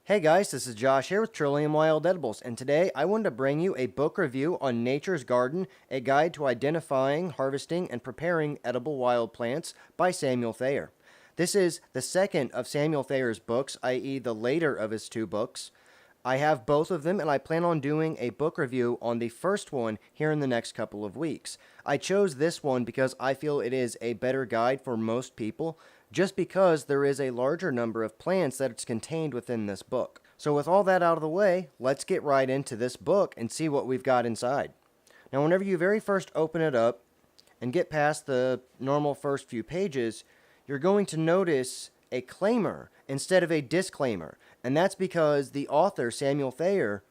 Hey guys, this is Josh here with Trillium Wild Edibles, and today I wanted to bring you a book review on Nature's Garden, a guide to identifying, harvesting, and preparing edible wild plants by Samuel Thayer. This is the second of Samuel Thayer's books, i.e. the later of his two books. I have both of them, and I plan on doing a book review on the first one here in the next couple of weeks. I chose this one because I feel it is a better guide for most people, just because there is a larger number of plants that it's contained within this book. So with all that out of the way, let's get right into this book and see what we've got inside. Now, whenever you very first open it up and get past the normal first few pages, you're going to notice a claimer instead of a disclaimer. And that's because the author, Samuel Thayer,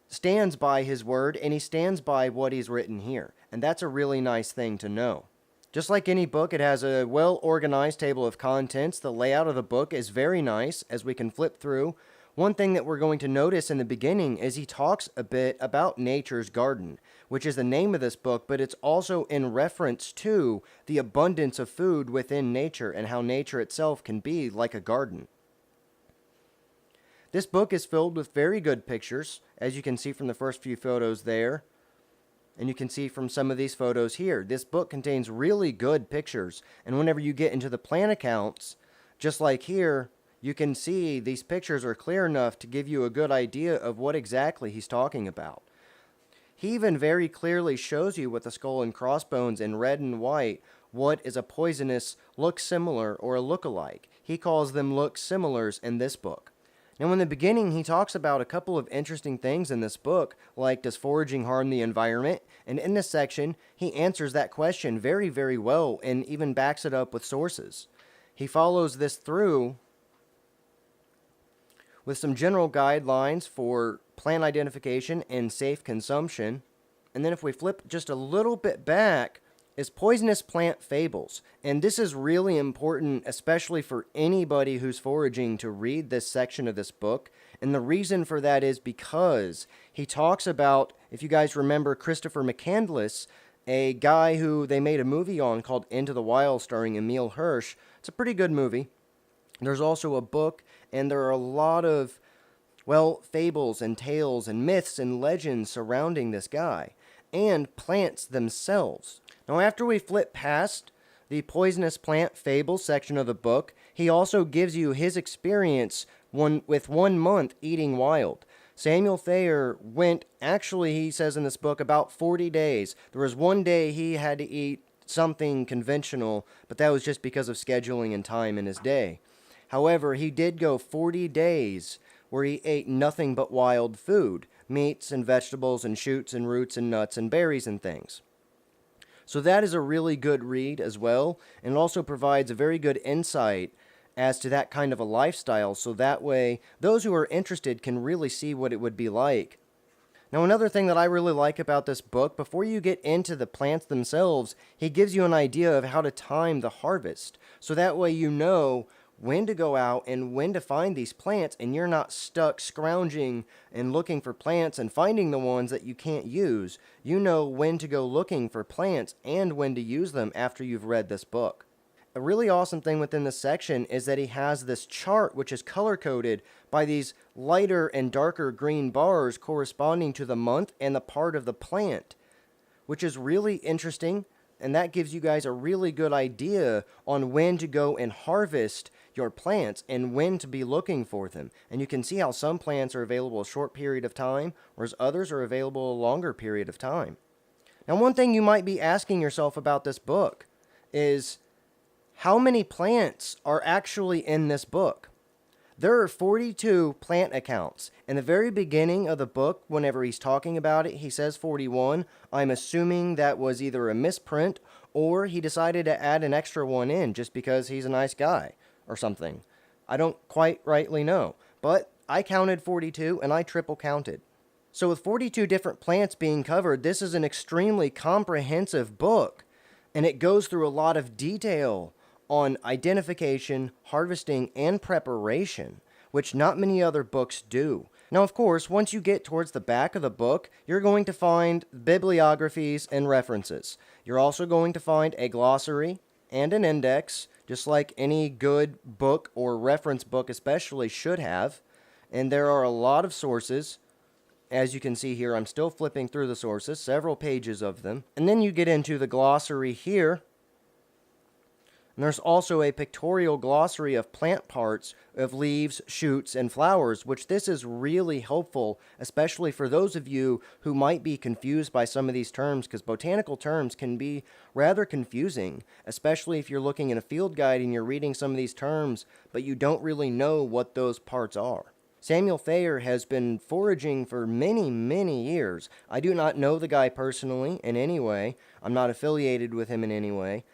stands by his word and he stands by what he's written here. And that's a really nice thing to know. Just like any book, it has a well-organized table of contents. The layout of the book is very nice as we can flip through. One thing that we're going to notice in the beginning is he talks a bit about Nature's Garden, which is the name of this book, but it's also in reference to the abundance of food within nature and how nature itself can be like a garden. This book is filled with very good pictures, as you can see from the first few photos there. And you can see from some of these photos here. This book contains really good pictures. And whenever you get into the plant accounts, just like here, you can see these pictures are clear enough to give you a good idea of what exactly he's talking about. He even very clearly shows you with the skull and crossbones in red and white what is a poisonous look-similar or a look-alike. He calls them look-similars in this book. Now, in the beginning, he talks about a couple of interesting things in this book, like does foraging harm the environment? And in this section, he answers that question very, very well and even backs it up with sources. He follows this through with some general guidelines for plant identification and safe consumption. And then if we flip just a little bit back, is poisonous plant fables. And this is really important, especially for anybody who's foraging, to read this section of this book. And the reason for that is because he talks about, if you guys remember Christopher McCandless, a guy who they made a movie on called Into the Wild starring Emil Hirsch. It's a pretty good movie. There's also a book, and there are a lot of, fables and tales and myths and legends surrounding this guy and plants themselves. Now, after we flip past the poisonous plant fables section of the book, he also gives you his experience with 1 month eating wild. Samuel Thayer went, actually, he says in this book, about 40 days. There was one day he had to eat something conventional, but that was just because of scheduling and time in his day. However, he did go 40 days where he ate nothing but wild food, meats and vegetables and shoots and roots and nuts and berries and things. So that is a really good read as well, and it also provides a very good insight as to that kind of a lifestyle, so that way those who are interested can really see what it would be like. Now, another thing that I really like about this book, before you get into the plants themselves, he gives you an idea of how to time the harvest, so that way you know when to go out and when to find these plants, and you're not stuck scrounging and looking for plants and finding the ones that you can't use. You know when to go looking for plants and when to use them after you've read this book. A really awesome thing within this section is that he has this chart which is color-coded by these lighter and darker green bars corresponding to the month and the part of the plant, which is really interesting. And that gives you guys a really good idea on when to go and harvest your plants and when to be looking for them. And you can see how some plants are available a short period of time, whereas others are available a longer period of time. Now, one thing you might be asking yourself about this book is how many plants are actually in this book? There are 42 plant accounts. In the very beginning of the book, whenever he's talking about it, he says 41. I'm assuming that was either a misprint or he decided to add an extra one in just because he's a nice guy or something. I don't quite rightly know, but I counted 42 and I triple counted. So with 42 different plants being covered, this is an extremely comprehensive book, and it goes through a lot of detail on identification, harvesting, and preparation, which not many other books do. Now, of course, once you get towards the back of the book, you're going to find bibliographies and references. You're also going to find a glossary and an index, just like any good book or reference book especially should have. And there are a lot of sources. As you can see here, I'm still flipping through the sources, several pages of them. And then you get into the glossary here. And there's also a pictorial glossary of plant parts of leaves, shoots, and flowers, which this is really helpful, especially for those of you who might be confused by some of these terms, because botanical terms can be rather confusing, especially if you're looking in a field guide and you're reading some of these terms, but you don't really know what those parts are. Samuel Thayer has been foraging for many, many years. I do not know the guy personally in any way. I'm not affiliated with him in any way.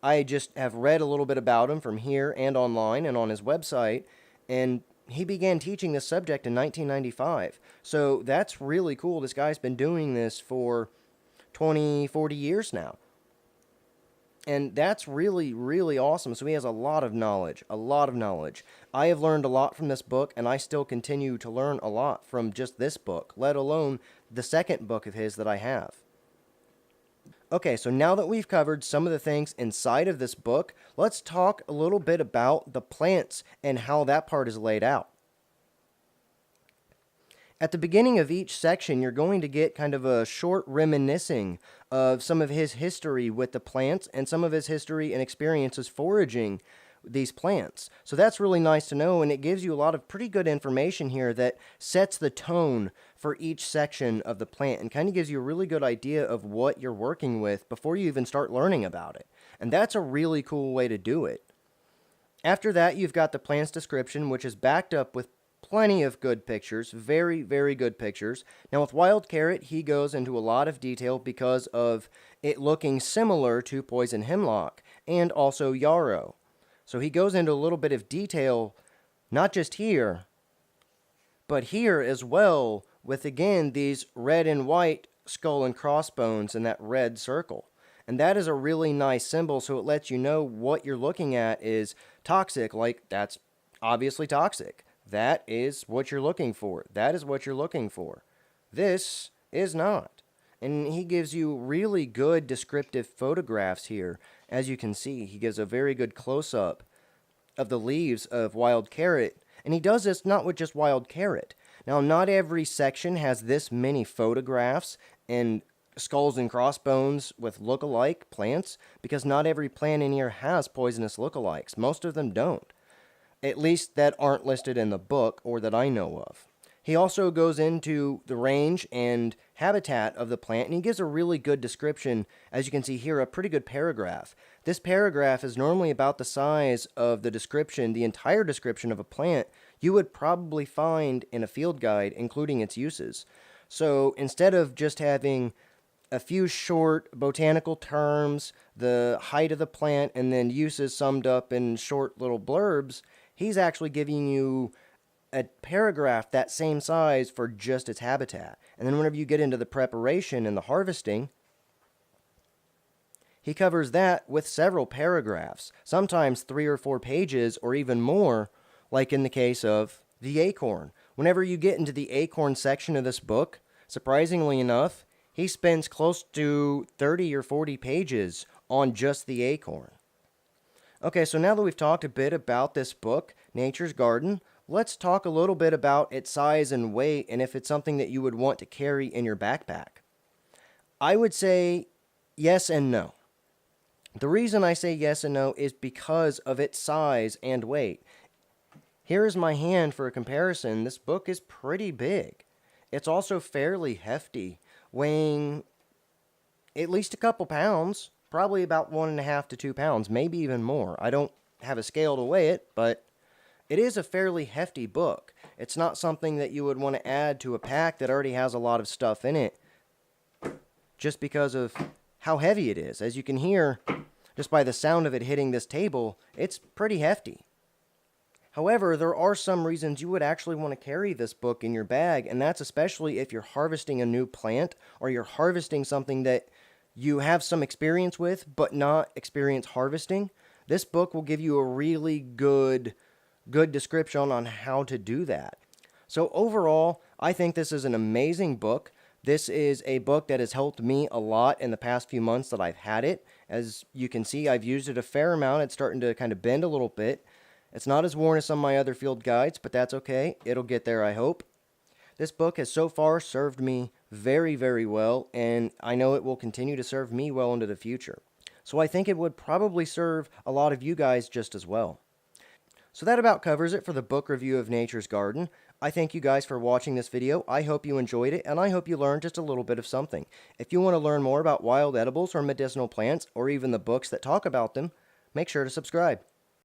I just have read a little bit about him from here and online and on his website, and he began teaching this subject in 1995. So that's really cool. This guy's been doing this for 20, 40 years now. And that's really, really awesome. So he has a lot of knowledge, a lot of knowledge. I have learned a lot from this book, and I still continue to learn a lot from just this book, let alone the second book of his that I have. Okay, so now that we've covered some of the things inside of this book, let's talk a little bit about the plants and how that part is laid out. At the beginning of each section, you're going to get kind of a short reminiscing of some of his history with the plants and some of his history and experiences foraging these plants. So that's really nice to know, and it gives you a lot of pretty good information here that sets the tone for each section of the plant and kind of gives you a really good idea of what you're working with before you even start learning about it. And that's a really cool way to do it. After that, you've got the plant's description, which is backed up with plenty of good pictures, very, very good pictures. Now with wild carrot, he goes into a lot of detail because of it looking similar to poison hemlock and also yarrow. So he goes into a little bit of detail, not just here, but here as well, with again these red and white skull and crossbones in that red circle. And that is a really nice symbol, so it lets you know what you're looking at is toxic, like that's obviously toxic. That is what you're looking for. That is what you're looking for. This is not. And he gives you really good descriptive photographs here. As you can see, he gives a very good close-up of the leaves of wild carrot. And he does this not with just wild carrot. Now, not every section has this many photographs and skulls and crossbones with look-alike plants, because not every plant in here has poisonous look-alikes. Most of them don't. At least that aren't listed in the book or that I know of. He also goes into the range and habitat of the plant, and he gives a really good description. As you can see here, a pretty good paragraph. This paragraph is normally about the size of the description, the entire description of a plant you would probably find in a field guide, including its uses. So instead of just having a few short botanical terms, the height of the plant, and then uses summed up in short little blurbs, he's actually giving you a paragraph that same size for just its habitat. And then whenever you get into the preparation and the harvesting, he covers that with several paragraphs, sometimes 3 or 4 pages or even more, like in the case of the acorn. Whenever you get into the acorn section of this book, surprisingly enough, he spends close to 30 or 40 pages on just the acorn. Okay, so now that we've talked a bit about this book, Nature's Garden, let's talk a little bit about its size and weight and if it's something that you would want to carry in your backpack. I would say yes and no. The reason I say yes and no is because of its size and weight. Here is my hand for a comparison. This book is pretty big. It's also fairly hefty, weighing at least a couple pounds, probably about 1.5 to 2 pounds, maybe even more. I don't have a scale to weigh it, but it is a fairly hefty book. It's not something that you would want to add to a pack that already has a lot of stuff in it, just because of how heavy it is. As you can hear, just by the sound of it hitting this table, it's pretty hefty. However, there are some reasons you would actually want to carry this book in your bag, and that's especially if you're harvesting a new plant or you're harvesting something that you have some experience with but not experience harvesting. This book will give you a really good description on how to do that. So overall, I think this is an amazing book. This is a book that has helped me a lot in the past few months that I've had it. As you can see, I've used it a fair amount. It's starting to kind of bend a little bit. It's not as worn as some of my other field guides, but that's okay. It'll get there, I hope. This book has so far served me very, very well, and I know it will continue to serve me well into the future. So I think it would probably serve a lot of you guys just as well. So that about covers it for the book review of Nature's Garden. I thank you guys for watching this video. I hope you enjoyed it, and I hope you learned just a little bit of something. If you want to learn more about wild edibles or medicinal plants, or even the books that talk about them, make sure to subscribe.